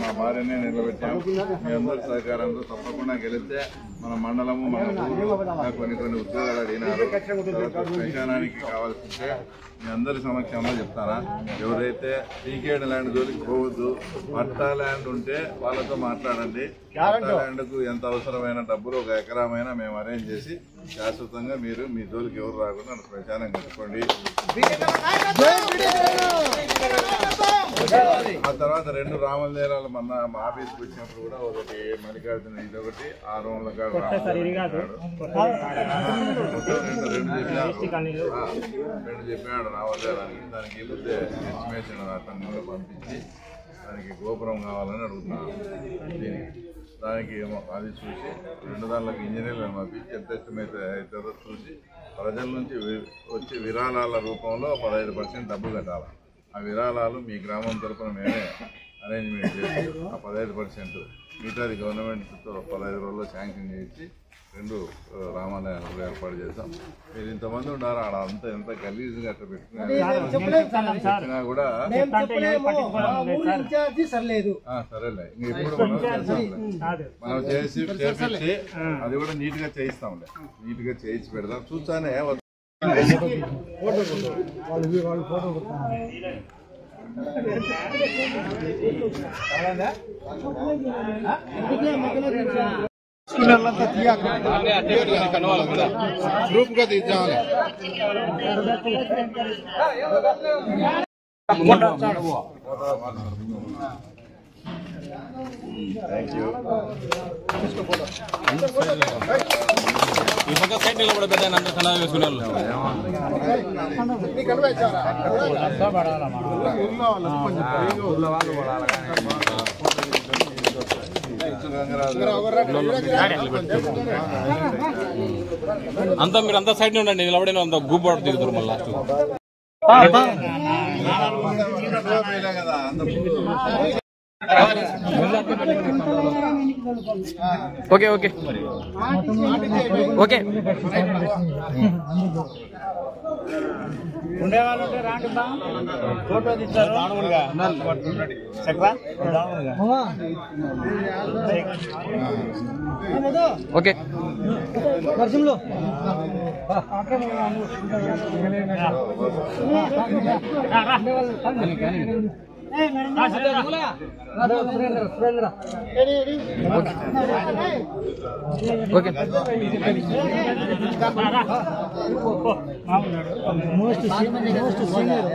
మా భార్యనే నిలబెట్టాము. మీ అందరి సహకారంతో తప్పకుండా గెలిస్తే మన మండలము మన కొన్ని ఉద్యోగాలు అడిగినారు. శ్మశానానికి కావాల్సిందే మీ అందరి సమక్షంలో చెప్తారా, ఎవరైతే టీకేడ్ ల్యాండ్ జోలికి పోవద్దు. పట్టా ల్యాండ్ ఉంటే వాళ్ళతో మాట్లాడండి. పట్టా ల్యాండ్కు ఎంత అవసరమైన డబ్బులు 1 ఎకరామైనా మేము అరేంజ్ చేసి శాశ్వతంగా మీరు మీ జోలికి ఎవరు రాకుండా శ్మశానం కట్టుకోండి. ఆ తర్వాత 2 రామలదేరాలు మన మా ఆఫీస్కి వచ్చినప్పుడు కూడా ఒకటి మల్లికార్జున ఇదొకటి 6 రోజుల రెండు చెప్పాడు రామలదేరానికి. దానికి వెళ్తే ఎస్టిమేషన్ అతన్ని కూడా పంపించి దానికి గోపురం కావాలని అడుగుతున్నాను. దానికి అది చూసి 2 దానిలకు ఇంజనీర్లను పంపించి ఎంత ఎస్టిమేట్ అవుతుందో చూసి ప్రజల నుంచి వచ్చే విరాళాల రూపంలో 15% డబ్బు కట్టాలి. ఆ విరాళాలు మీ గ్రామం తరఫున మేమే అరేంజ్మెంట్ చేసి ఆ 15% మిగతాది గవర్నమెంట్తో 15 రోజుల్లో శాంక్షన్ చేసి 2 రామాలయాలు ఏర్పాటు చేస్తాం. మీరు ఇంతమంది ఉన్నారు, ఆడ అంతా ఎంత గలీజ్గా అట్లా పెట్టినా కూడా సరేలే. ఇంకెప్పుడు మనం చేపించి అది కూడా నీట్గా చేయిస్తాంలే. నీట్గా చేయించి పెడతాం. చూస్తానే గ్రూప్ గా తీర్చాలి. Thank you. ఈ పక్క సైడ్ నిలబడబెద్దా అంత సలహా వేసుకునే వాళ్ళు అంతా మీరు అంతా సైడ్ ఉండండి. నిలబడే అంత గూపు పడుతుంది దిగుతారు మళ్ళీ లాస్ట్. ఓకే ఓకే ఓకే ఉండేవాళ్ళు రాండి ఫోటో తీస్తారు. ఓకే వర్షంలో మోస్ట్ సీనియర్